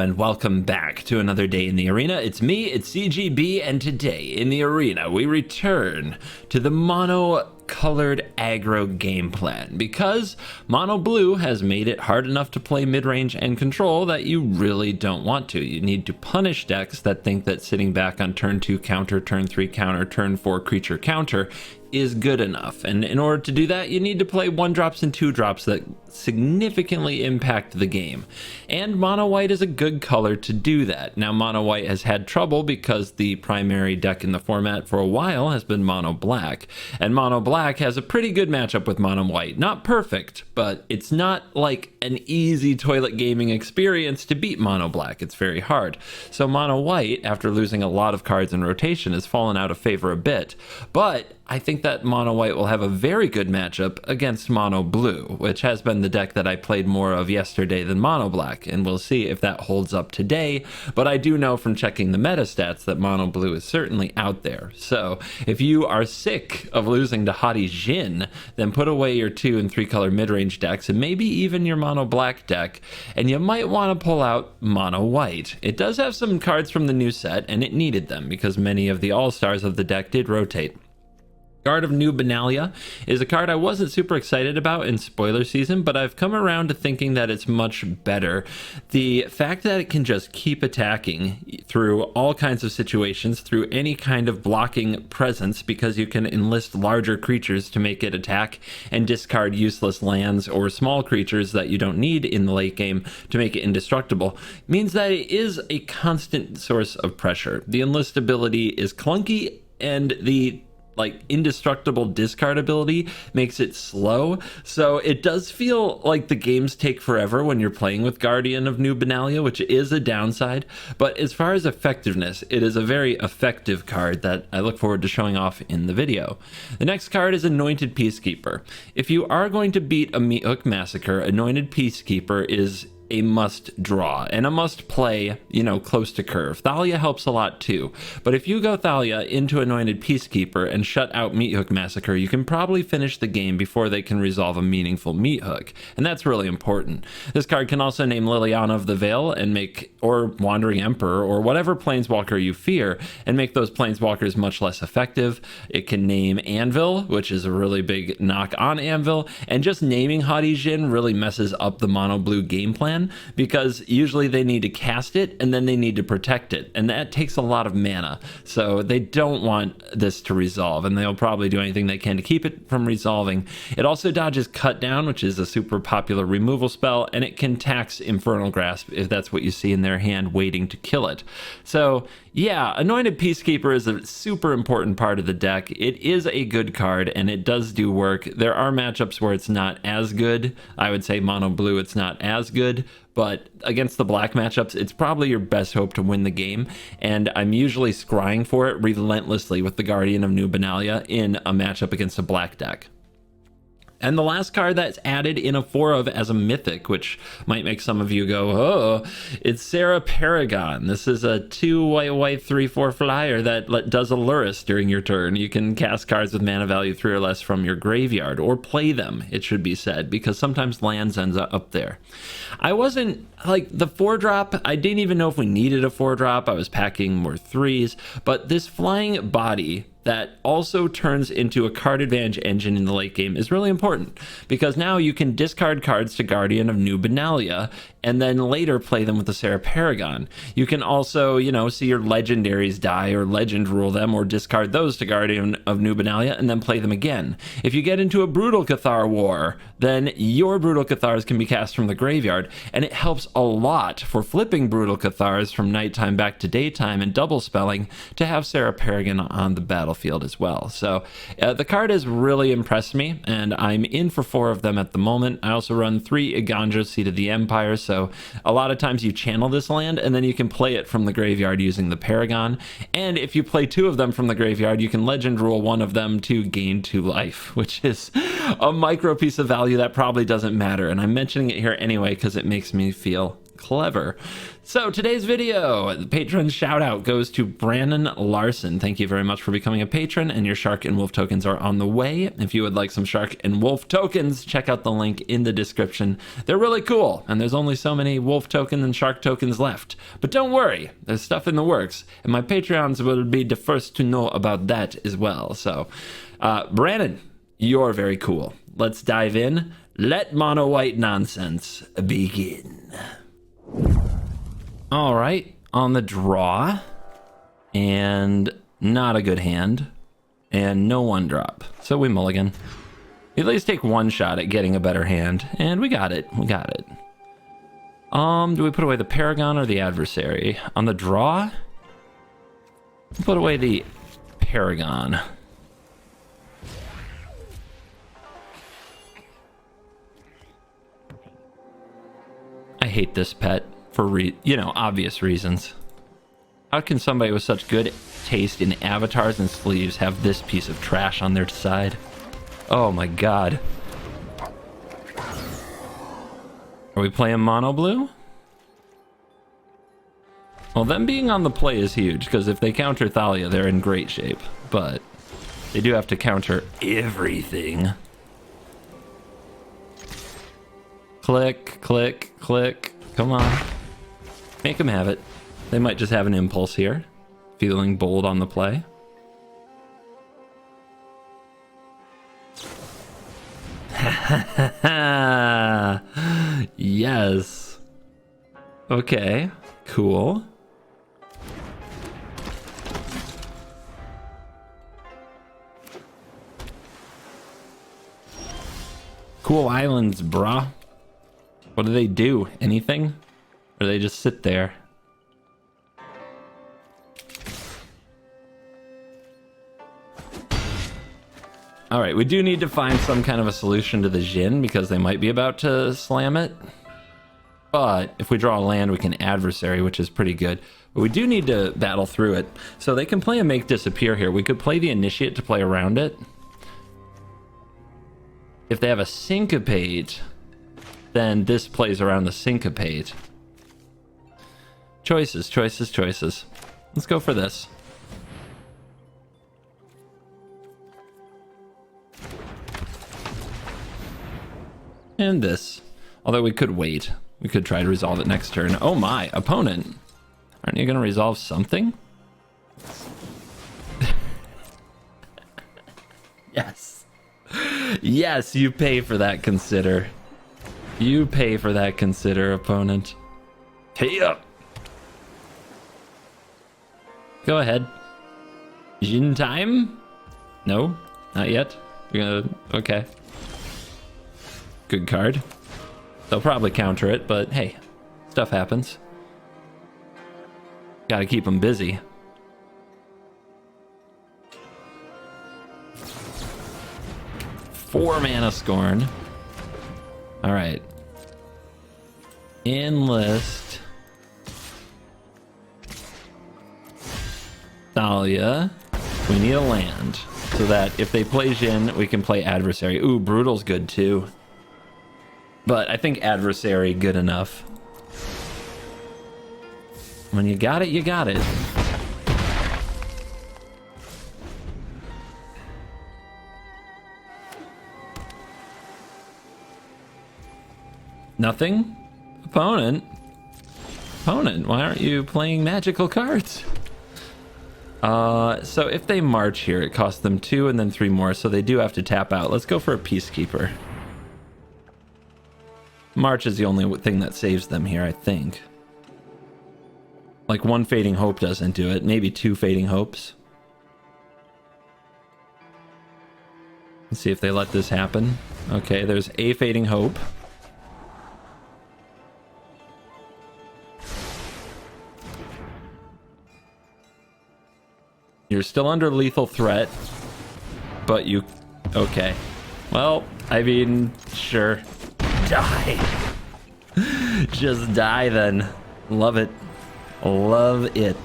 and welcome back to another day in the arena. It's me, it's CGB, and today in the arena we return to the mono-colored aggro game plan because mono blue has made it hard enough to play mid-range and control that you really don't want to. You need to punish decks that think that sitting back on turn 2 counter, turn 3 counter, turn 4 creature counter is good enough, and in order to do that you need to play 1-drops and 2-drops that significantly impact the game, and mono white is a good color to do that. Now mono white has had trouble because the primary deck in the format for a while has been mono black, and mono black has a pretty good matchup with mono white. Not perfect, but it's not like an easy toilet gaming experience to beat mono black. It's very hard. So mono white, after losing a lot of cards in rotation, has fallen out of favor a bit, but I think that mono white will have a very good matchup against mono blue, which has been the deck that I played more of yesterday than mono black, and we'll see if that holds up today. But I do know from checking the meta stats that mono blue is certainly out there. So if you are sick of losing to Hadi Jin, then put away your 2 and 3 color mid-range decks and maybe even your mono black deck, and you might want to pull out mono white. It does have some cards from the new set, and it needed them because many of the all-stars of the deck did rotate. Guard of Dominaria is a card I wasn't super excited about in spoiler season, but I've come around to thinking that it's much better. The fact that it can just keep attacking through all kinds of situations, through any kind of blocking presence, because you can enlist larger creatures to make it attack and discard useless lands or small creatures that you don't need in the late game to make it indestructible, means that it is a constant source of pressure. The enlist ability is clunky, and the indestructible discard ability makes it slow, so it does feel like the games take forever when you're playing with Guardian of Dominaria, which is a downside. But as far as effectiveness, it is a very effective card that I look forward to showing off in the video. The next card is Anointed Peacekeeper. If you are going to beat a Mythic Massacre, Anointed Peacekeeper is a must draw and a must play, close to curve. Thalia helps a lot too, but if you go Thalia into Anointed Peacekeeper and shut out Meathook Massacre, you can probably finish the game before they can resolve a meaningful Meathook, and that's really important. This card can also name Liliana of the Veil and or Wandering Emperor, or whatever planeswalker you fear, and make those planeswalkers much less effective. It can name Anvil, which is a really big knock on Anvil, and just naming Hadi Jin really messes up the mono blue game plan, because usually they need to cast it and then they need to protect it, and that takes a lot of mana, so they don't want this to resolve, and they'll probably do anything they can to keep it from resolving. It also dodges Cut Down, which is a super popular removal spell, and it can tax Infernal Grasp if that's what you see in their hand waiting to kill it. So yeah, Anointed Peacekeeper is a super important part of the deck. It is a good card and it does do work. There are matchups where it's not as good. I would say mono blue it's not as good, but against the black matchups it's probably your best hope to win the game, and I'm usually scrying for it relentlessly with the Guardian of Dominaria in a matchup against a black deck. And the last card that's added in a 4 of as a mythic, which might make some of you go, oh, it's Sarah Paragon. This is a 2 white 3/4 flyer that does a Lurrus during your turn. You can cast cards with mana value 3 or less from your graveyard, or play them, it should be said, because sometimes lands ends up there. I wasn't the 4-drop, I didn't even know if we needed a 4-drop. I was packing more 3s, but this flying body that also turns into a card advantage engine in the late game is really important, because now you can discard cards to Guardian of Dominaria and then later play them with the Sarah Paragon. You can also, see your legendaries die or legend rule them, or discard those to Guardian of Dominaria and then play them again. If you get into a Brutal Cathar war, then your Brutal Cathars can be cast from the graveyard, and it helps a lot for flipping Brutal Cathars from nighttime back to daytime and double spelling to have Sarah Paragon on the battlefield as well. So the card has really impressed me, and I'm in for 4 of them at the moment. I also run 3 Iganjo Seat of the Empire, so a lot of times you channel this land and then you can play it from the graveyard using the Paragon, and if you play 2 of them from the graveyard you can legend rule 1 of them to gain 2 life, which is a micro piece of value that probably doesn't matter, and I'm mentioning it here anyway because it makes me feel Clever. So today's video, the patron shout out goes to Brandon Larson. Thank you very much for becoming a patron, and your Shark and Wolf tokens are on the way. If you would like some Shark and Wolf tokens, check out the link in the description. They're really cool, and there's only so many Wolf token and Shark tokens left. But don't worry, there's stuff in the works, and my Patreons will be the first to know about that as well. So, Brandon, you're very cool. Let's dive in. Let mono white nonsense begin. All right, on the draw, and not a good hand, and no one drop. So we mulligan. We at least take one shot at getting a better hand, and we got it. We got it. Do we put away the Paragon or the Adversary? On the draw, put away the Paragon. I hate this pet for obvious reasons. How can somebody with such good taste in avatars and sleeves have this piece of trash on their side? Oh my god. Are we playing mono blue? Well, them being on the play is huge, because if they counter Thalia, they're in great shape. But they do have to counter everything. Click, click, click. Come on. Make them have it. They might just have an impulse here. Feeling bold on the play. Yes. Okay. Cool. Cool islands, brah. What do they do? Anything? Or do they just sit there? Alright, we do need to find some kind of a solution to the Jhin, because they might be about to slam it. But if we draw a land, we can Adversary, which is pretty good. But we do need to battle through it. So they can play a Make Disappear here. We could play the Initiate to play around it. If they have a Syncopate, then this plays around the Syncopate. Choices, choices, choices. Let's go for this. And this. Although we could wait. We could try to resolve it next turn. Oh my, opponent. Aren't you going to resolve something? Yes. Yes, you pay for that, consider. You pay for that, consider, opponent. Hey up. Go ahead. Jhin time? No, not yet. We're gonna... Okay. Good card. They'll probably counter it, but hey, stuff happens. Gotta keep them busy. Four mana Scorn. Alright. Enlist. Thalia. We need a land, so that if they play Jhin, we can play Adversary. Ooh, Brutal's good too. But I think Adversary good enough. When you got it, you got it. Nothing? Opponent? Opponent, why aren't you playing magical cards? So if they march here, it costs them 2 and then 3 more, so they do have to tap out. Let's go for a Peacekeeper. March is the only thing that saves them here, I think. Like 1 Fading Hope doesn't do it, maybe 2 Fading Hopes. Let's see if they let this happen. Okay, there's a Fading Hope. You're still under lethal threat, but you... Okay. Well, I mean, sure. Die. Just die then. Love it. Love it.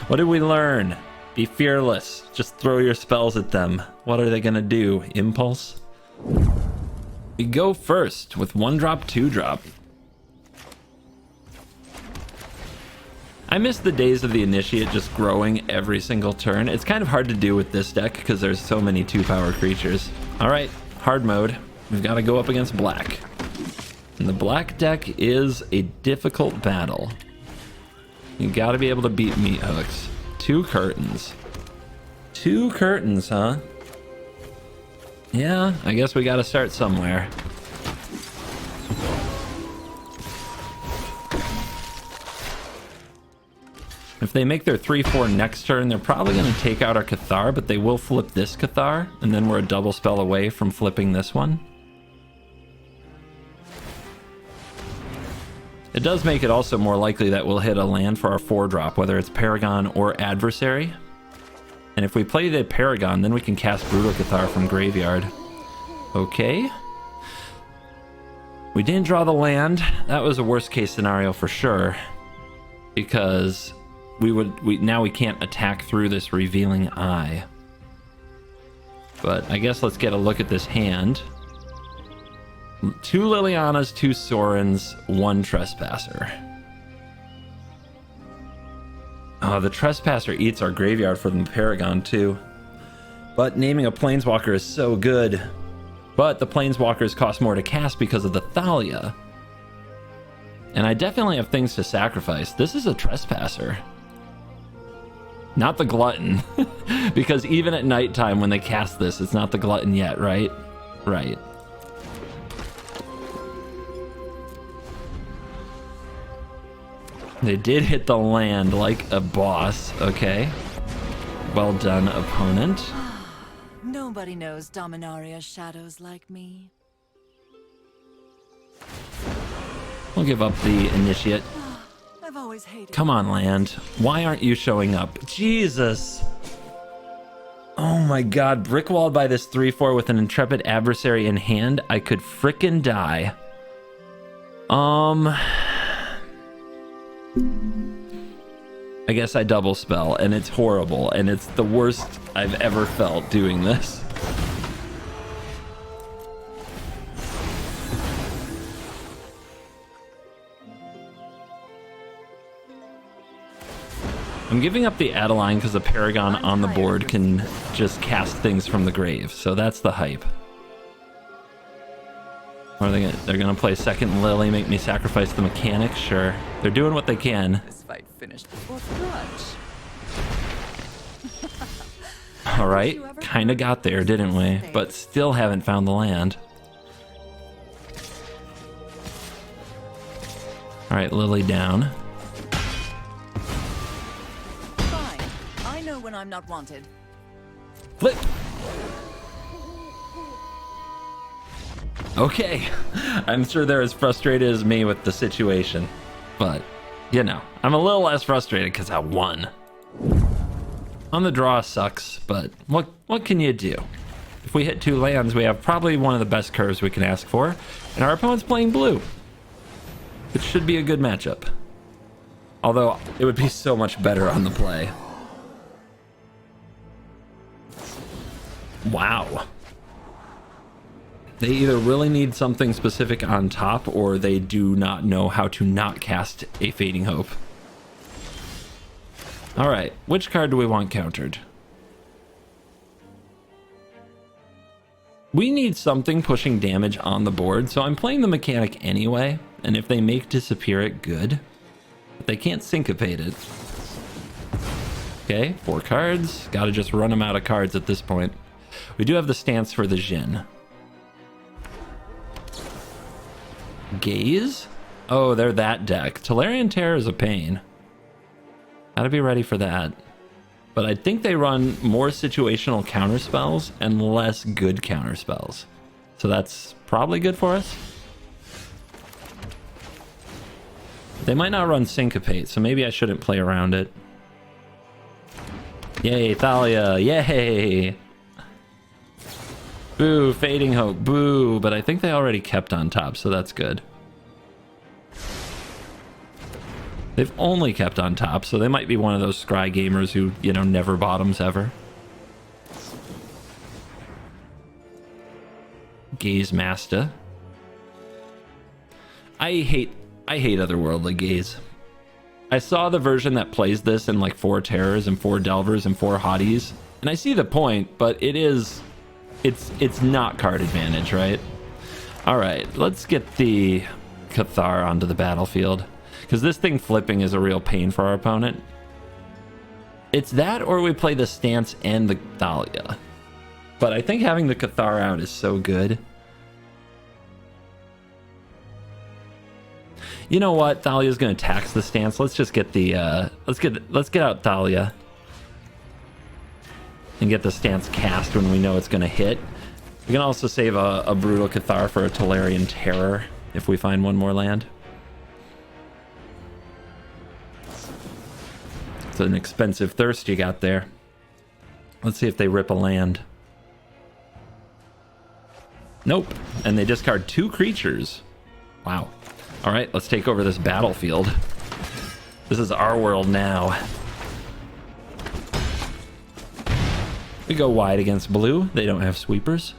What did we learn? Be fearless. Just throw your spells at them. What are they gonna do? Impulse? We go first with 1-drop, 2-drop. I miss the days of the Initiate just growing every single turn. It's kind of hard to do with this deck because there's so many 2-power creatures. All right, hard mode. We've got to go up against black. And the black deck is a difficult battle. You got to be able to beat meat hooks. 2 curtains. 2 curtains, huh? Yeah, I guess we got to start somewhere. If they make their 3/4 next turn, they're probably going to take out our Cathar, but they will flip this Cathar, and then we're a double spell away from flipping this one. It does make it also more likely that we'll hit a land for our 4-drop, whether it's Paragon or Adversary. And if we play the Paragon, then we can cast Brutal Cathar from Graveyard. Okay. We didn't draw the land. That was a worst case scenario for sure, because now we can't attack through this Revealing Eye. But I guess let's get a look at this hand. 2 Lilianas, 2 Sorens, 1 Trespasser. Oh, the Trespasser eats our graveyard for the Paragon too. But naming a Planeswalker is so good. But the Planeswalkers cost more to cast because of the Thalia. And I definitely have things to sacrifice. This is a Trespasser. Not the Glutton. Because even at nighttime when they cast this, it's not the Glutton yet, right? Right. They did hit the land like a boss. Okay. Well done, opponent. Nobody knows Dominaria's shadows like me. We'll give up the Initiate. I've always hated. Come on, land. Why aren't you showing up? Jesus. Oh my god. Brickwalled by this 3/4 with an Intrepid Adversary in hand. I could frickin' die. I guess I double spell, and it's horrible, and it's the worst I've ever felt doing this. I'm giving up the Adeline because the Paragon on the board can just cast things from the grave, so that's the hype. Or are they gonna, they're gonna play second Lily, make me sacrifice the mechanic? Sure. They're doing what they can. This fight finished before brunch. Alright, kinda got there, didn't we? But still haven't found the land. Alright, Lily down. Fine. I know when I'm not wanted. Flip! Okay, I'm sure they're as frustrated as me with the situation, but, you know, I'm a little less frustrated because I won. On the draw sucks, but what can you do? If we hit 2 lands, we have probably one of the best curves we can ask for, and our opponent's playing blue, which should be a good matchup. Although, it would be so much better on the play. Wow. They either really need something specific on top, or they do not know how to not cast a Fading Hope. Alright, which card do we want countered? We need something pushing damage on the board, so I'm playing the mechanic anyway, and if they make Disappear it, good. But they can't syncopate it. Okay, 4 cards. Gotta just run them out of cards at this point. We do have the stance for the Jhin. Gaze? Oh, they're that deck. Tolarian Terror is a pain. Gotta be ready for that. But I think they run more situational counterspells and less good counterspells. So that's probably good for us. They might not run Syncopate, so maybe I shouldn't play around it. Yay, Thalia! Yay! Boo, Fading Hope, boo, but I think they already kept on top, so that's good. They've only kept on top, so they might be one of those scry gamers who, you know, never bottoms ever. Gaze Master. I hate Otherworldly Gaze. I saw the version that plays this in like 4 terrors and 4 delvers and 4 hotties, and I see the point, but it's not card advantage, right? All right, let's get the Cathar onto the battlefield, because this thing flipping is a real pain for our opponent. It's that, or we play the Stance and the Thalia. But I think having the Cathar out is so good. You know what? Thalia's going to tax the Stance. Let's just get the let's get out Thalia and get the Stance cast when we know it's going to hit. We can also save a Brutal Cathar for a Tolarian Terror if we find one more land. It's an expensive Thirst you got there. Let's see if they rip a land. Nope. And they discard 2 creatures. Wow. All right, let's take over this battlefield. This is our world now. We go wide against blue. They don't have sweepers.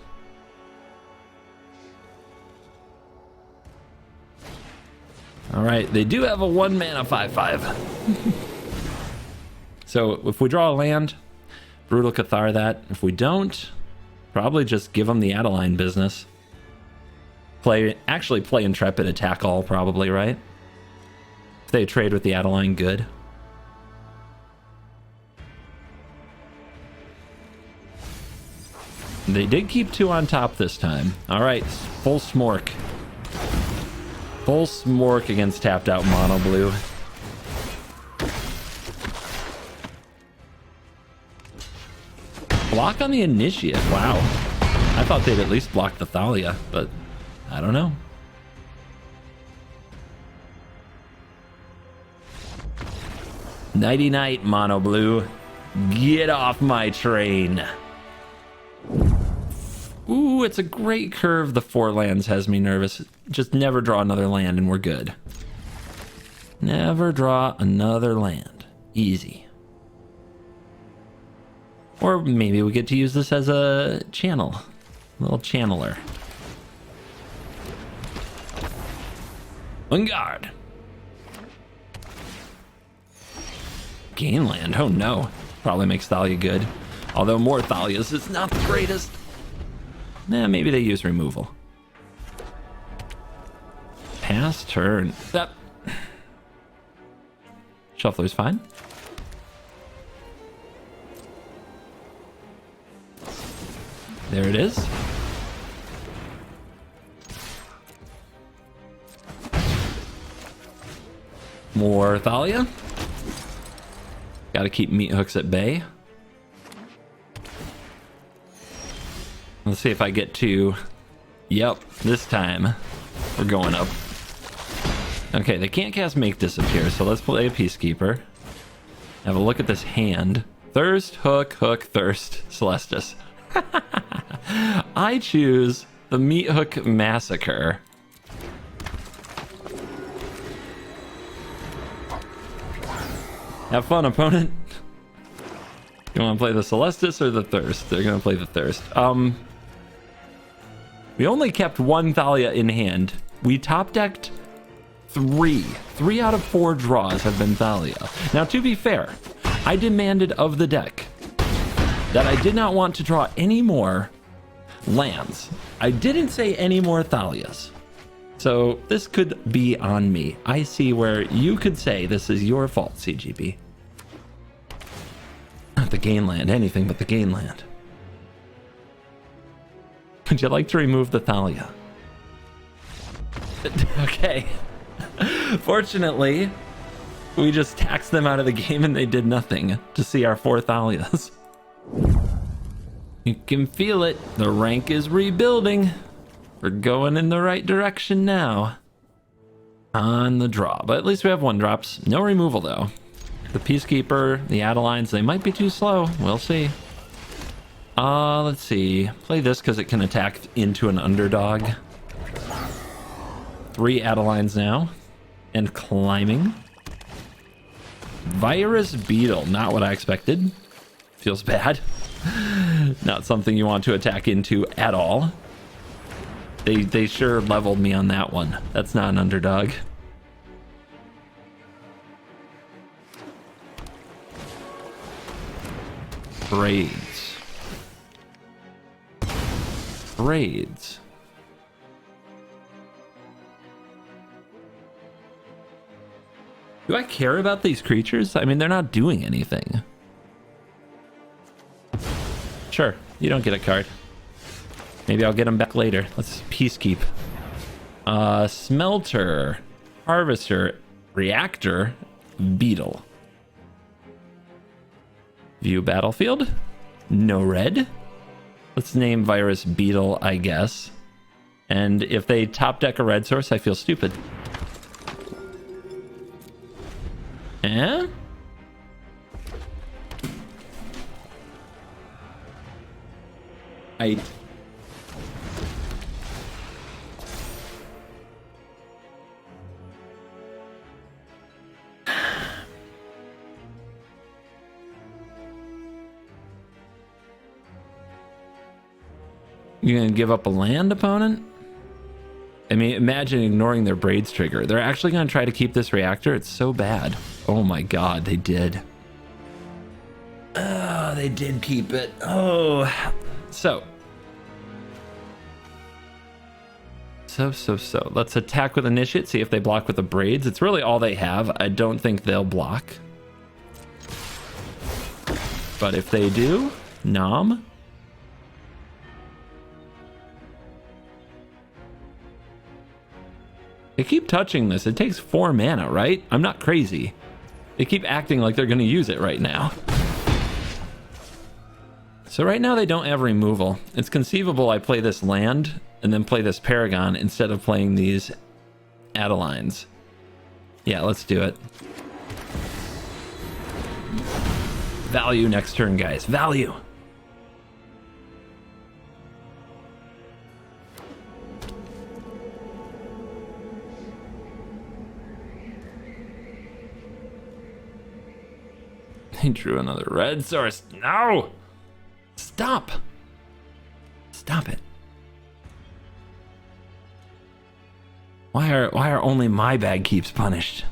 All right, they do have a 1 mana 5/5. So if we draw a land, Brutal Cathar that. If we don't, probably just give them the Adeline business. Actually play Intrepid, attack all, probably, right? If they trade with the Adeline, good. They did keep 2 on top this time. All right, full smork. Full smork against tapped out mono blue. Block on the Initiate. Wow. I thought they'd at least block the Thalia, but I don't know. Nighty night, mono blue. Get off my train. Ooh, it's a great curve. The 4 lands has me nervous. Just never draw another land and we're good. Never draw another land. Easy. Or maybe we get to use this as a channel. A little channeler. Wingard. Gain land. Oh no. Probably makes Thalia good. Although more Thalias is not the greatest. Nah, maybe they use removal. Pass turn. That Shuffler's fine. There it is. More Thalia. Gotta keep meat hooks at bay. Let's see if I get to... Yep, this time we're going up. Okay, they can't cast Make Disappear, so let's play a Peacekeeper. Have a look at this hand. Thirst, hook, hook, thirst, Celestis. I choose the Meat Hook Massacre. Have fun, opponent. You want to play the Celestis or the Thirst? They're going to play the Thirst. We only kept 1 Thalia in hand. We top decked 3. 3 out of 4 draws have been Thalia. Now, to be fair, I demanded of the deck that I did not want to draw any more lands. I didn't say any more Thalias. So this could be on me. I see where you could say this is your fault, CGB. Not the gain land, anything but the gain land. Would you like to remove the Thalia? Okay. Fortunately, we just taxed them out of the game and they did nothing to see our 4 Thalias. You can feel it. The rank is rebuilding. We're going in the right direction now. On the draw. But at least we have 1-drops. No removal, though. The Peacekeeper, the Adelines, they might be too slow. We'll see. Let's see. Play this because it can attack into an underdog. 3 Adelines now. And climbing. Virus Beetle. Not what I expected. Feels bad. Not something you want to attack into at all. They sure leveled me on that one. That's not an underdog. Trades. Trades. Do I care about these creatures? I mean, they're not doing anything. Sure, you don't get a card. Maybe I'll get them back later. Let's peacekeep. Smelter, Harvester, Reactor, Beetle. View battlefield. No red. Let's name Virus Beetle, I guess. And if they top deck a red source, I feel stupid. Eh? I... You gonna give up a land, opponent? I mean, imagine ignoring their Braids trigger. They're actually gonna try to keep this reactor. It's so bad. Oh my god, they did. Oh, they did keep it. Oh. So. Let's attack with Initiate, see if they block with the Braids. It's really all they have. I don't think they'll block. But if they do, nom. They keep touching this. It takes 4 mana, right? I'm not crazy. They keep acting like they're going to use it right now. So right now they don't have removal. It's conceivable I play this land and then play this Paragon instead of playing these Adelines. Yeah, let's do it. Value next turn, guys. Value. He drew another red source. No! Stop! Stop it. Why are only my bag keeps punished?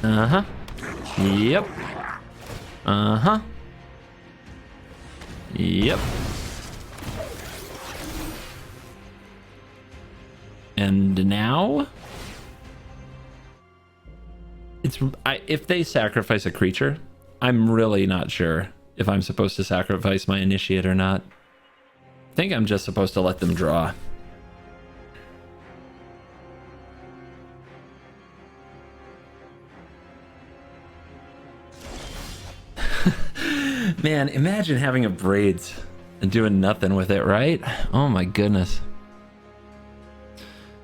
Uh-huh. Yep. Uh-huh. Yep. And now if they sacrifice a creature, I'm really not sure if I'm supposed to sacrifice my Initiate or not. I think I'm just supposed to let them draw. Man, imagine having a Braids and doing nothing with it, right? Oh my goodness.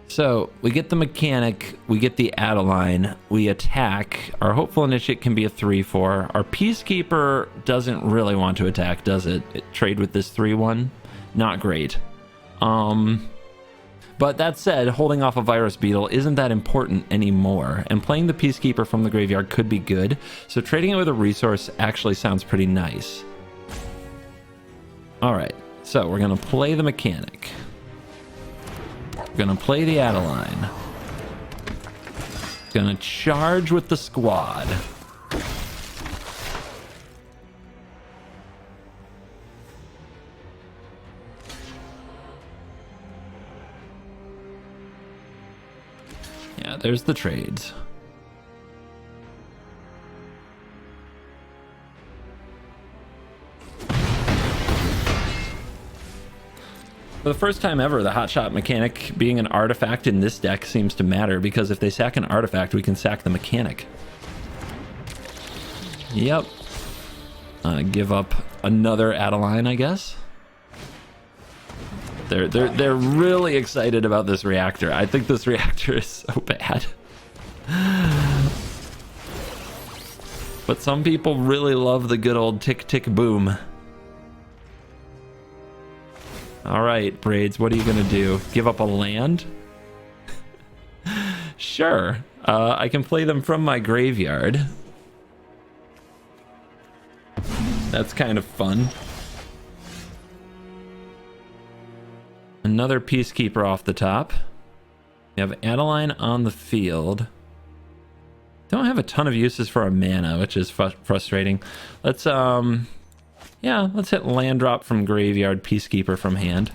So we get the Mechanic, we get the Adeline, we attack. Our Hopeful Initiate can be a 3/4. Our Peacekeeper doesn't really want to attack, does it? Trade with this 3/1? Not great. But that said, holding off a Virus Beetle isn't that important anymore, and playing the Peacekeeper from the graveyard could be good, so trading it with a resource actually sounds pretty nice. Alright, so we're going to play the Mechanic. We're going to play the Adeline. Going to charge with the squad. Yeah, there's the trades. For the first time ever, the Hotshot Mechanic being an artifact in this deck seems to matter, because if they sack an artifact, we can sack the Mechanic. Yep. Give up another Adeline, I guess. They're really excited about this reactor. I think this reactor is so bad. But some people really love the good old tick tick boom. All right, Braids, what are you gonna do? Give up a land? Sure. I can play them from my graveyard. That's kind of fun. Another Peacekeeper off the top. We have Adeline on the field. Don't have a ton of uses for our mana, which is frustrating. Let's yeah, let's hit land drop from graveyard, Peacekeeper from hand.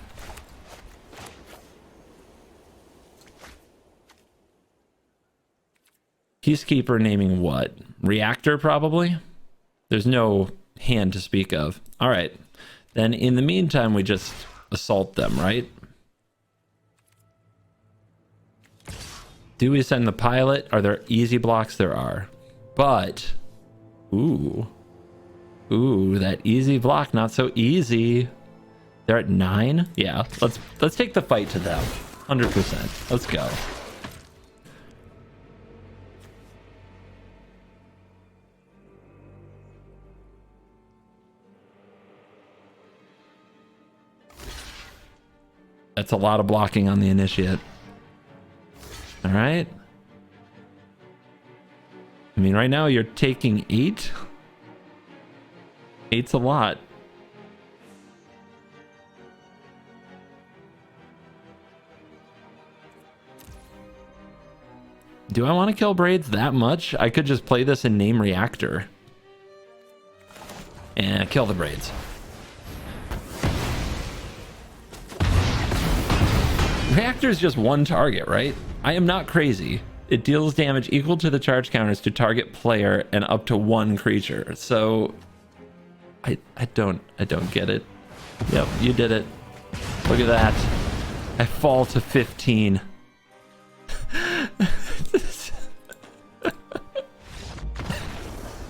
Peacekeeper naming what? Reactor, probably? There's no hand to speak of. All right. Then in the meantime, we just assault them, right? Do we send the pilot? Are there easy blocks? There are. But, ooh, that easy block, not so easy. They're at 9? Yeah, let's take the fight to them. 100%. Let's go. That's a lot of blocking on the initiate. All right. I mean, right now you're taking 8. 8's a lot. Do I want to kill Braids that much? I could just play this and name Reactor. And kill the Braids. Reactor is just one target, right? I am not crazy. It deals damage equal to the charge counters to target player and up to 1 creature. So I don't get it. Yep, you did it. Look at that. I fall to 15.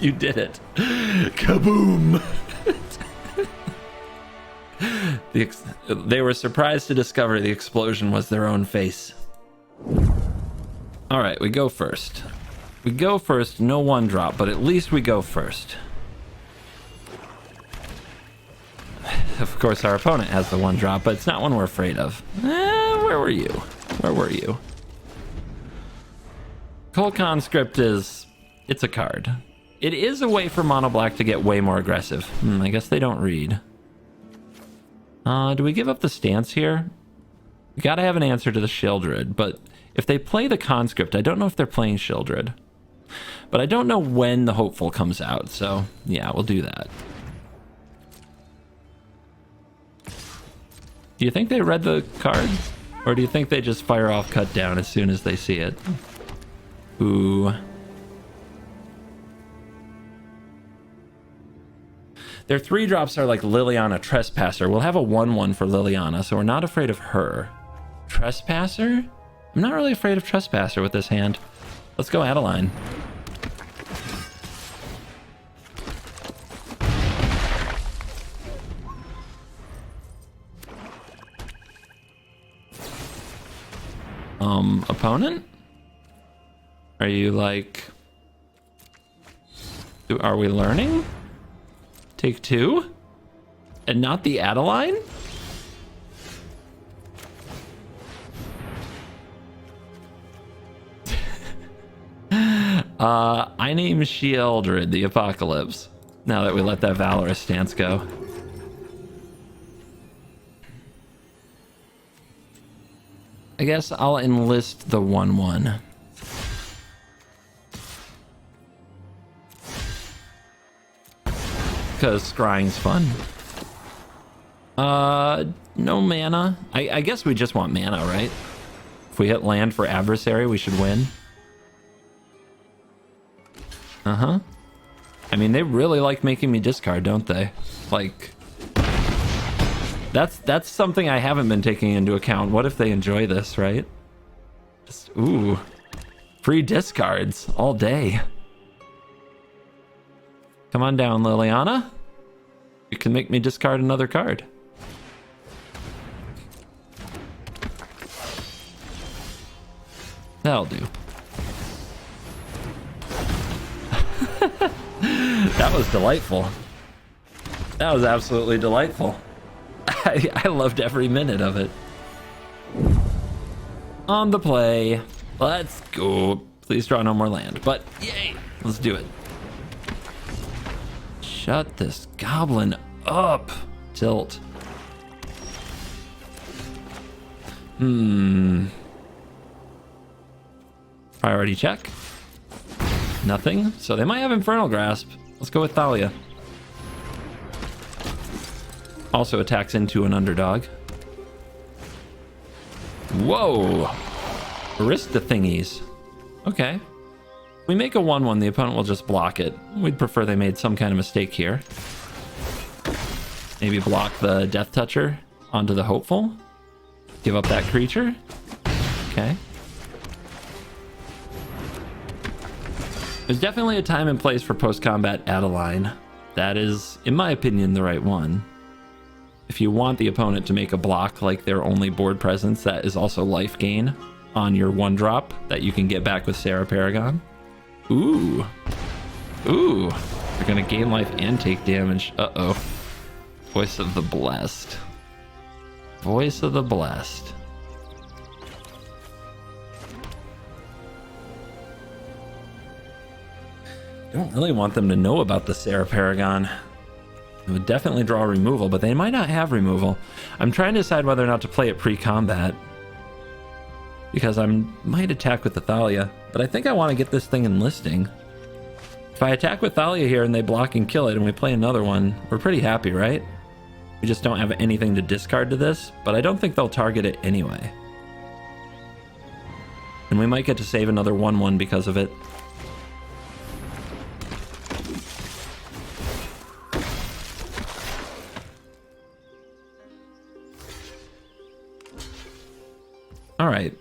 You did it. Kaboom. They were surprised to discover the explosion was their own face. All right, we go first. We go first, no 1-drop, but at least we go first. Of course, our opponent has the 1-drop, but it's not one we're afraid of. Where were you? Where were you? Cold Conscript is... it's a card. It is a way for Mono Black to get way more aggressive. I guess they don't read. Do we give up the stance here? We gotta have an answer to the Sheoldred, but if they play the Conscript, I don't know if they're playing Sheoldred. But I don't know when the Hopeful comes out, so yeah, we'll do that. Do you think they read the card? Or do you think they just fire off Cut Down as soon as they see it? Ooh. Their 3-drops are like Liliana Trespasser. We'll have a 1/1 for Liliana, so we're not afraid of her. Trespasser? I'm not really afraid of Trespasser with this hand. Let's go Adeline. Opponent? Are you like... are we learning? Take 2? And not the Adeline? I name Sheoldred the Apocalypse. Now that we let that Valorous stance go. I guess I'll enlist the 1/1. Because scrying's fun. No mana. I guess we just want mana, right? If we hit land for adversary, we should win. Uh-huh. I mean, they really like making me discard, don't they? Like, that's something I haven't been taking into account. What if they enjoy this, right? Just, ooh. Free discards all day. Come on down, Liliana. You can make me discard another card. That'll do. That was delightful. That was absolutely delightful. I loved every minute of it. On the play. Let's go. Please draw no more land. But yay, let's do it. Shut this goblin up. Tilt. Priority check. Nothing. So they might have Infernal Grasp. Let's go with Thalia. Also attacks into an underdog. Whoa. Arista thingies. Okay. We make a 1-1, the opponent will just block it. We'd prefer they made some kind of mistake here. Maybe block the Death Toucher onto the Hopeful. Give up that creature. Okay. There's definitely a time and place for post-combat Adeline. That is, in my opinion, the right one. If you want the opponent to make a block like their only board presence, that is also life gain on your 1-drop that you can get back with Sarah Paragon. Ooh. Ooh. They're going to gain life and take damage. Uh-oh. Voice of the Blessed. Voice of the Blessed. Don't really want them to know about the Sarah Paragon. It would definitely draw removal, but they might not have removal. I'm trying to decide whether or not to play it pre-combat, because I might attack with the Thalia, but I think I want to get this thing enlisting. If I attack with Thalia here and they block and kill it and we play another one, we're pretty happy, right? We just don't have anything to discard to this, but I don't think they'll target it anyway. And we might get to save another 1-1 because of it. Alright.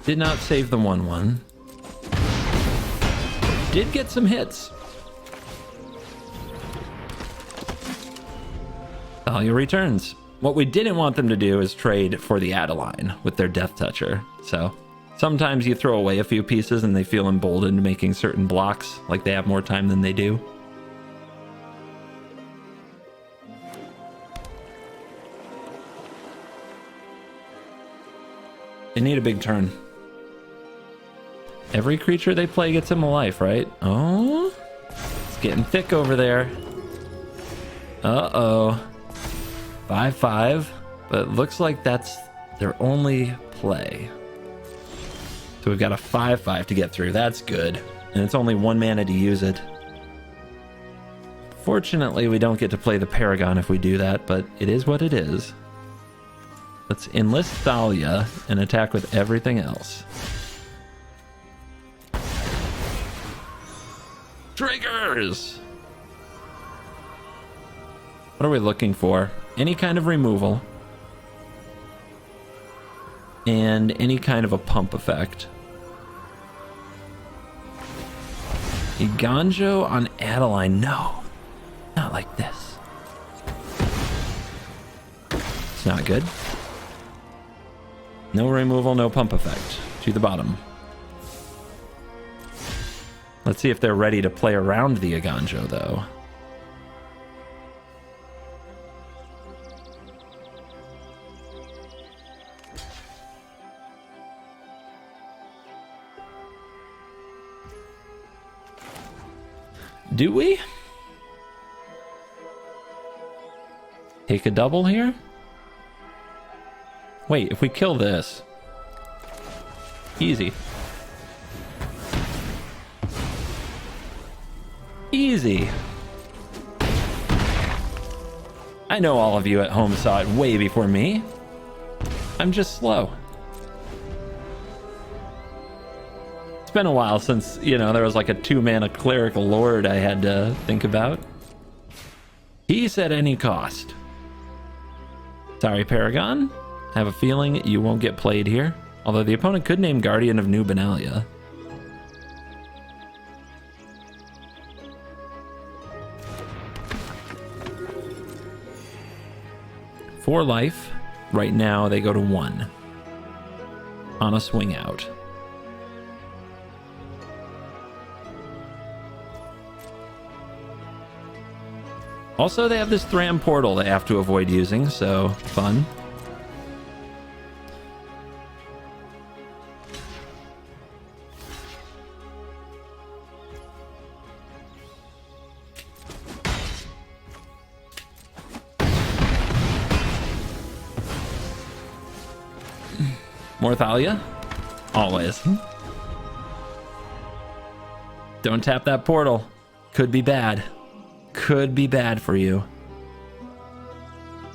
Did not save the 1-1. Did get some hits. Thalia returns. What we didn't want them to do is trade for the Adeline with their Death Toucher. So sometimes you throw away a few pieces and they feel emboldened making certain blocks, like they have more time than they do. They need a big turn. Every creature they play gets him a life, right? Oh, it's getting thick over there. Uh-oh. 5/5, but it looks like that's their only play. So we've got a 5/5 to get through. That's good. And it's only 1 mana to use it. Fortunately, we don't get to play the Paragon if we do that, but it is what it is. Let's enlist Thalia and attack with everything else. Triggers! What are we looking for? Any kind of removal. And any kind of a pump effect. Iganjo on Adeline. No. Not like this. It's not good. No removal, no pump effect. To the bottom. Let's see if they're ready to play around the Iganjo, though. Do we? Take a double here? Wait, if we kill this... Easy. Easy. I know all of you at home saw it way before me. I'm just slow. It's been a while since, you know, there was like a 2-mana clerical lord I had to think about. Peace at any cost. Sorry, Paragon. I have a feeling you won't get played here. Although the opponent could name Guardian of New Benalia. For life, right now they go to 1. On a swing out. Also, they have this Thram portal they have to avoid using, so fun. More Thalia? Always. Don't tap that portal. Could be bad. Could be bad for you.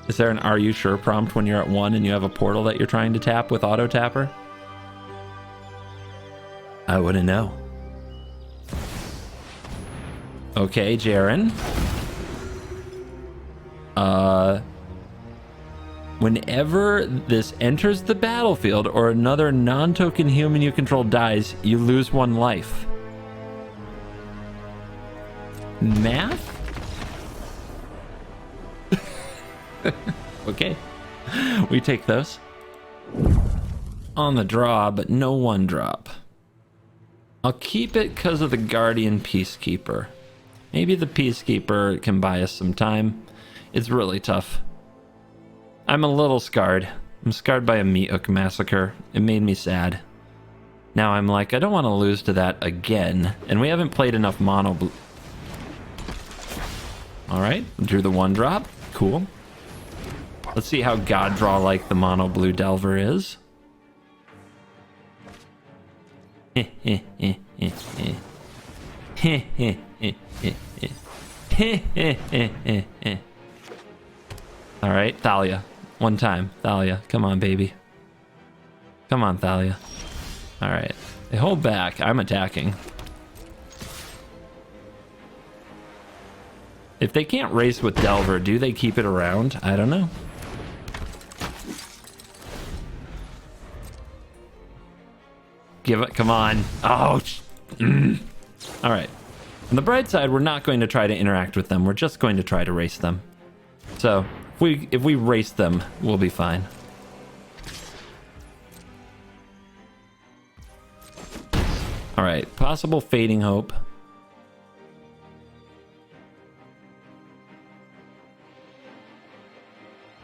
Is there an "are you sure" prompt when you're at 1 and you have a portal that you're trying to tap with auto tapper? I wouldn't know. Okay, Jaren. Whenever this enters the battlefield or another non-token human you control dies, you lose 1 life. Math? Okay. We take those. On the draw, but no 1-drop. I'll keep it because of the Guardian Peacekeeper. Maybe the Peacekeeper can buy us some time. It's really tough. I'm a little scarred. I'm scarred by a meat hook massacre. It made me sad. Now I'm like, I don't want to lose to that again. And we haven't played enough mono blue. Alright, drew the 1-drop. Cool. Let's see how God Draw like the mono blue Delver is. Alright, Thalia. 1 time. Thalia. Come on, baby. Come on, Thalia. Alright. They hold back. I'm attacking. If they can't race with Delver, do they keep it around? I don't know. Give it. Come on. Oh. Alright. On the bright side, we're not going to try to interact with them. We're just going to try to race them. So, if we race them, we'll be fine. Alright, possible Fading Hope.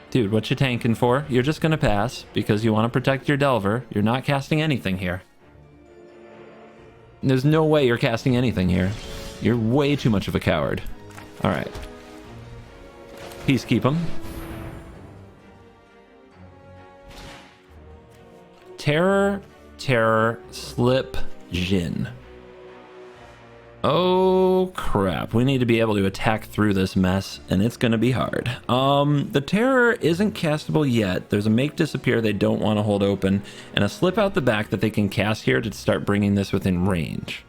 Dude, what you tanking for? You're just gonna pass because you want to protect your Delver. You're not casting anything here. There's no way you're casting anything here. You're way too much of a coward. Alright. Peace, keep him. Terror, Slip, Jin. Oh crap, we need to be able to attack through this mess, and it's gonna be hard. The Terror isn't castable yet. There's a Make Disappear they don't want to hold open, and a Slip out the back that they can cast here to start bringing this within range.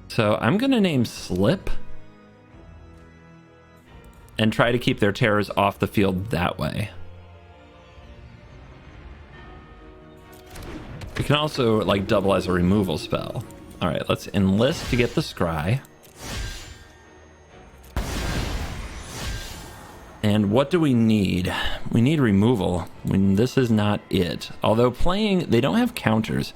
So I'm gonna name Slip and try to keep their Terrors off the field that way. We can also like double as a removal spell. All right, let's enlist to get the scry. And what do we need? We need removal. This is not it. Although playing, they don't have counters.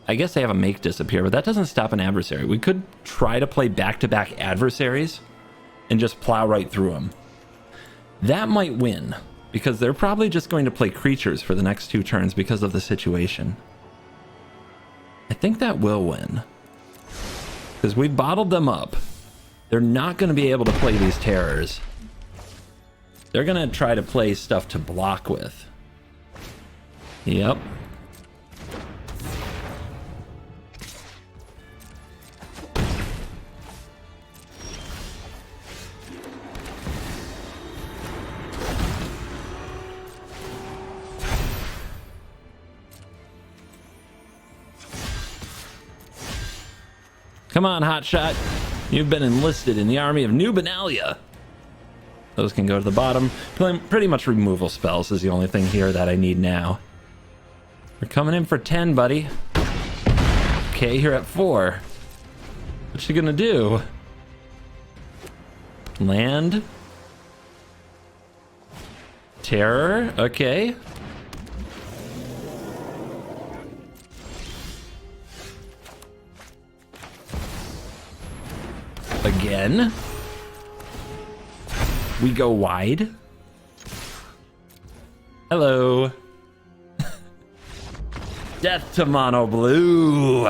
I guess they have a Make Disappear, but that doesn't stop an adversary. We could try to play back-to-back adversaries and just plow right through them. That might win, because they're probably just going to play creatures for the next 2 turns because of the situation. I think that will win. Because we bottled them up. They're not going to be able to play these Terrors. They're going to try to play stuff to block with. Yep. Come on, hotshot. You've been enlisted in the army of Dominaria. Those can go to the bottom. Pretty much removal spells is the only thing here that I need now. We're coming in for 10, buddy. Okay, you're at 4. What you gonna do? Land. Terror, okay. Again. We go wide. Hello. Death to mono blue.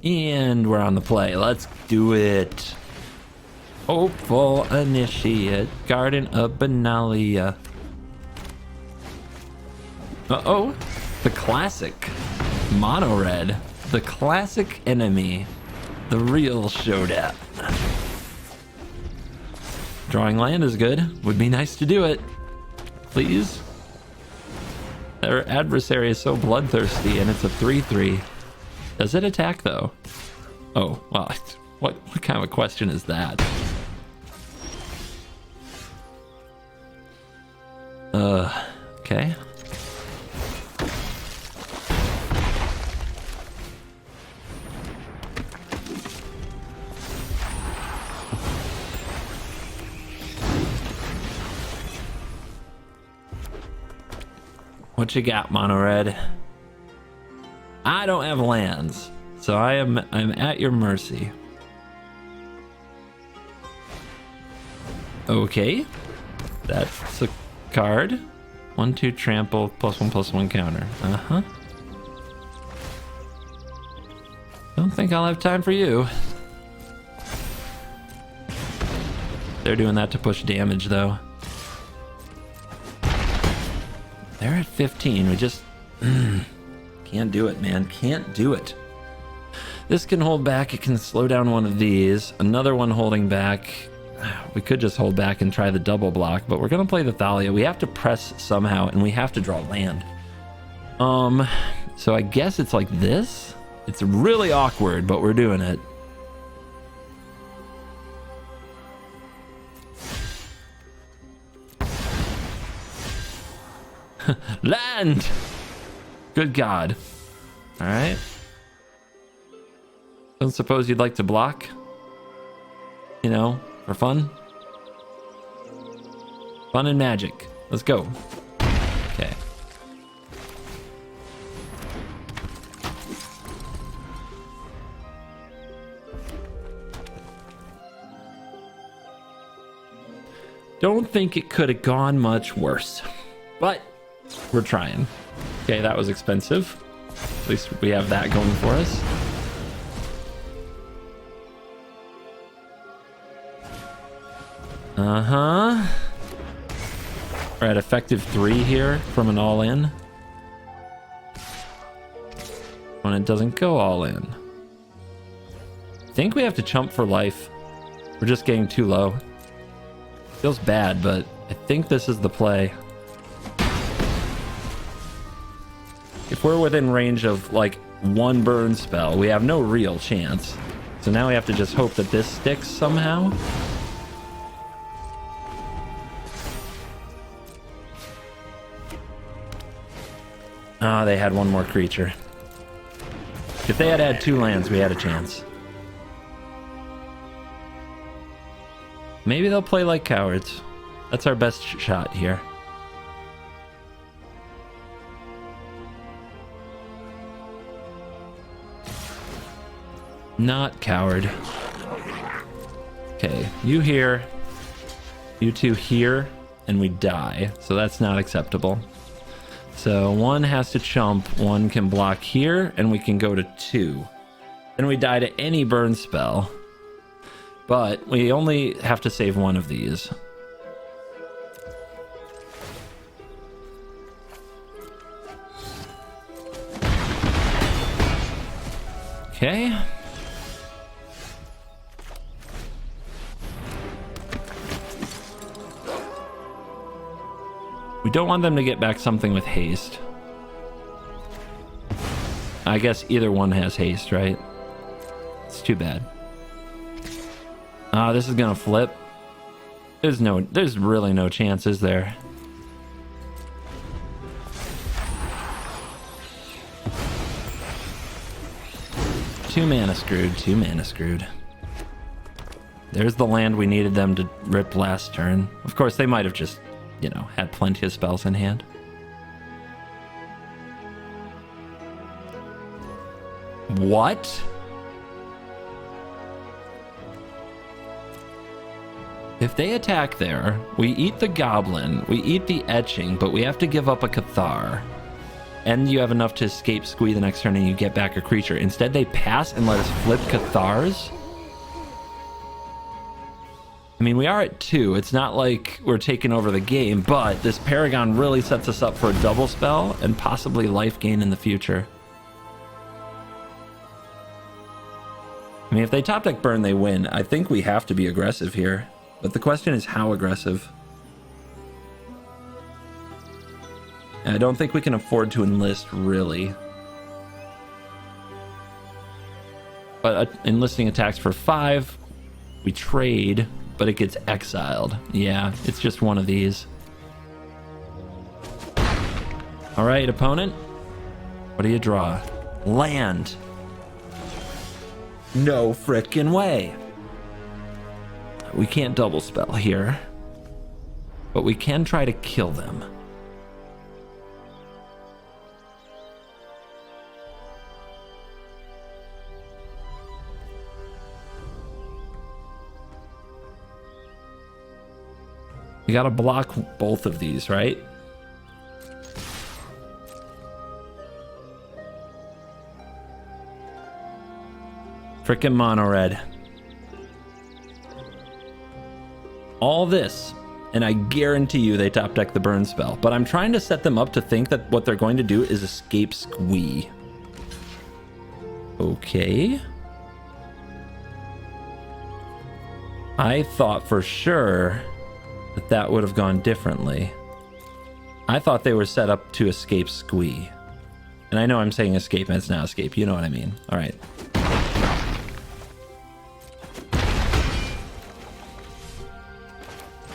And we're on the play. Let's do it. Hopeful Initiate. Garden of Benalia. Uh-oh. The classic. Mono red. The classic enemy. The real showdown. Drawing land is good. Would be nice to do it. Please. Their adversary is so bloodthirsty, and it's a 3/3. Does it attack, though? Oh, well, what kind of a question is that? Okay. What you got, Mono Red? I don't have lands, so I'm at your mercy. Okay. That's a card. 1/2 trample, +1/+1 counter. Uh-huh. Don't think I'll have time for you. They're doing that to push damage, though. They're at 15. We just... can't do it, man. Can't do it. This can hold back. It can slow down one of these. Another one holding back. We could just hold back and try the double block, but we're going to play the Thalia. We have to press somehow, and we have to draw land. So I guess it's like this. It's really awkward, but we're doing it. Land! Good God. All right. Don't suppose you'd like to block? You know, for fun? Fun and magic. Let's go. Okay. Don't think it could have gone much worse. But we're trying. Okay, that was expensive. At least we have that going for us. Uh-huh. We're at effective 3 here from an all-in. When it doesn't go all-in. I think we have to chump for life. We're just getting too low. Feels bad, but I think this is the play. If we're within range of like 1 burn spell, we have no real chance. So now we have to just hope that this sticks somehow. Ah, they had 1 more creature. If they had had 2 lands, we had a chance. Maybe they'll play like cowards. That's our best shot here. Not coward. Okay, you here. You 2 here, and we die. So that's not acceptable. So 1 has to chump, 1 can block here, and we can go to 2. Then we die to any burn spell. But we only have to save 1 of these. Okay. We don't want them to get back something with haste. I guess either one has haste, right? It's too bad. Ah, this is gonna flip. There's really no chance, is there? Two mana screwed. There's the land we needed them to rip last turn. Of course, they might have just, you know, had plenty of spells in hand. What? If they attack there, we eat the goblin, we eat the etching, but we have to give up a Cathar. And you have enough to escape Squee the next turn and you get back a creature. Instead, they pass and let us flip Cathars? I mean, we are at 2. It's not like we're taking over the game, but this Paragon really sets us up for a double spell and possibly life gain in the future. I mean, if they top deck burn, they win. I think we have to be aggressive here, but the question is how aggressive. And I don't think we can afford to enlist, really. But enlisting attacks for 5, we trade, but it gets exiled. Yeah, it's just one of these. All right, opponent. What do you draw? Land. No frickin' way. We can't double spell here, but we can try to kill them. You gotta block both of these, right? Frickin' mono red. All this, and I guarantee you they top deck the burn spell, but I'm trying to set them up to think that what they're going to do is escape Squee. Okay. I thought for sure that would have gone differently. I thought they were set up to escape Squee. And I know I'm saying escape and it's now escape. You know what I mean. All right.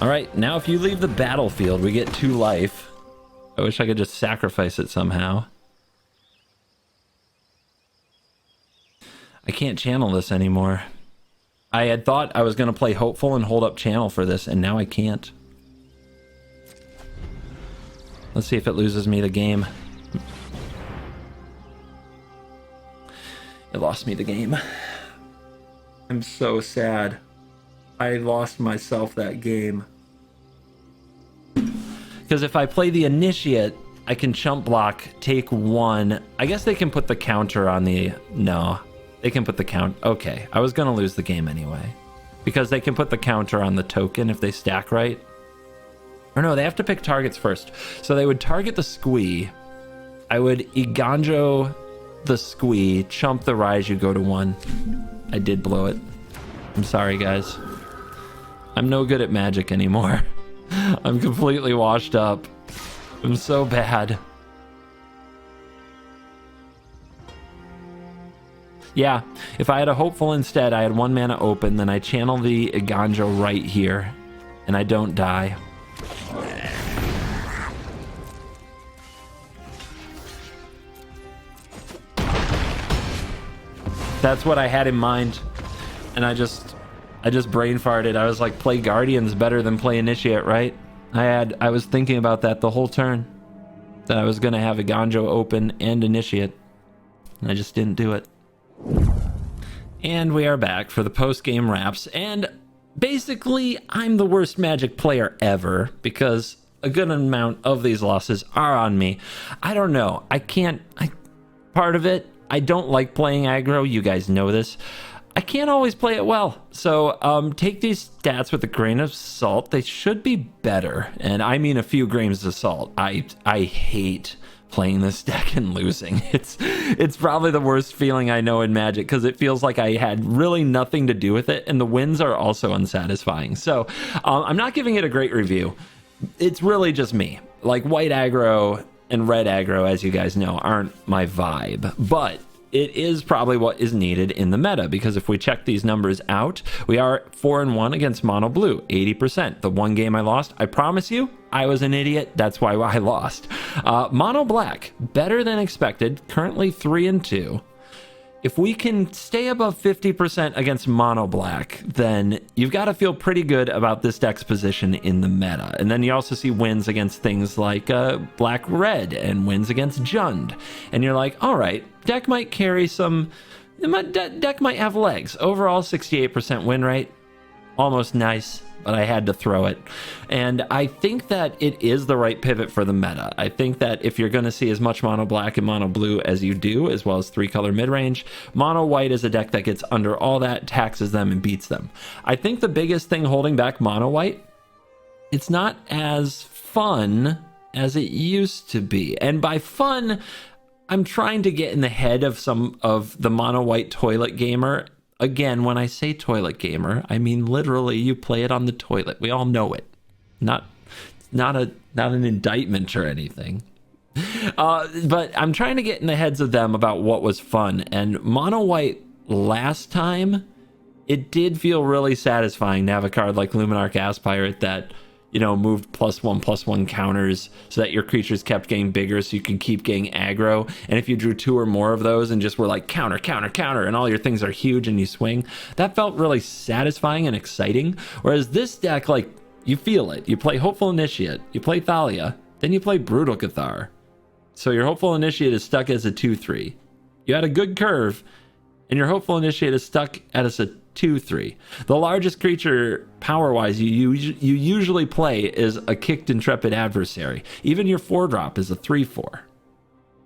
All right, now if you leave the battlefield, we get 2 life. I wish I could just sacrifice it somehow. I can't channel this anymore. I had thought I was going to play hopeful and hold up channel for this, and now I can't. Let's see if it loses me the game. It lost me the game. I'm so sad. I lost myself that game. Because if I play the Initiate, I can chump block, take 1. I guess they can put the counter on the... No. They can put the count. Okay, I was going to lose the game anyway. Because they can put the counter on the token if they stack right. Or no, they have to pick targets first. So they would target the Squee. I would Iganjo the Squee, chump the Raiju, go to 1. I did blow it. I'm sorry, guys. I'm no good at Magic anymore. I'm completely washed up. I'm so bad. Yeah, if I had a hopeful instead, I had 1 mana open, then I channel the Iganjo right here, and I don't die. That's what I had in mind, and I just brain farted. I was like, play Guardians better than play Initiate, right? I was thinking about that the whole turn, that I was gonna have Iganjo open and Initiate, and I just didn't do it. And we are back for the post-game wraps, and basically I'm the worst Magic player ever because a good amount of these losses are on me. I don't know. Part of it, I don't like playing aggro. You guys know this. I can't always play it well. So take these stats with a grain of salt. They should be better. And I mean a few grains of salt. I hate playing this deck and losing. It's probably the worst feeling I know in Magic because it feels like I had really nothing to do with it. And the wins are also unsatisfying. So I'm not giving it a great review. It's really just me. Like white aggro and red aggro, as you guys know, aren't my vibe, but it is probably what is needed in the meta, because if we check these numbers out, we are 4-1 against mono blue, 80%. The 1 game I lost, I promise you, I was an idiot. That's why I lost. Mono black, better than expected, currently 3-2. If we can stay above 50% against mono black, then you've got to feel pretty good about this deck's position in the meta. And then you also see wins against things like black red and wins against Jund. And you're like, all right, deck might carry some, deck might have legs. Overall 68% win rate. almost nice, but I had to throw it. And I think that it is the right pivot for the meta. I think that if you're going to see as much mono black and mono blue as you do, as well as 3-color mid-range, mono white is a deck that gets under all that, taxes them, and beats them. I think the biggest thing holding back mono white, it's not as fun as it used to be. And by fun, I'm trying to get in the head of some of the mono white toilet gamer. Again, when I say toilet gamer, I mean literally you play it on the toilet. We all know it. Not an indictment or anything. But I'm trying to get in the heads of them about what was fun. And mono white last time, it did feel really satisfying to have a card like Luminarch Aspirate that, you know, moved +1/+1 counters so that your creatures kept getting bigger so you could keep getting aggro. And if you drew 2 or more of those and just were like counter, counter, counter, and all your things are huge and you swing, that felt really satisfying and exciting. Whereas this deck, like, you feel it. You play Hopeful Initiate, you play Thalia, then you play Brutal Cathar. So your Hopeful Initiate is stuck as a 2/3. You had a good curve, and your Hopeful Initiate is stuck as a 2/3. The largest creature power-wise you usually play is a Kicked Intrepid Adversary. Even your 4-drop is a 3/4.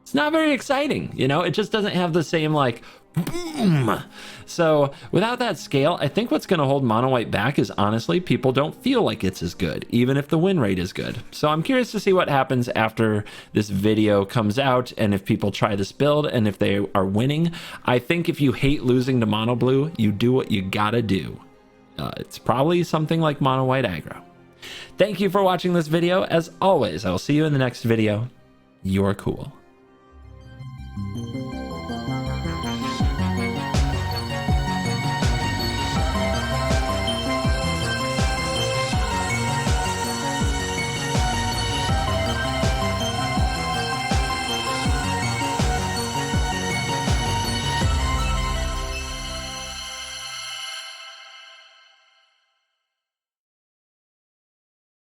It's not very exciting, you know? It just doesn't have the same, like, boom. So without that scale, I think what's going to hold mono white back is honestly people don't feel like it's as good, even if the win rate is good. So I'm curious to see what happens after this video comes out and if people try this build and if they are winning. I think if you hate losing to mono blue, you do what you gotta do. It's probably something like mono white aggro. Thank you for watching this video. As always, I will see you in the next video. You're cool.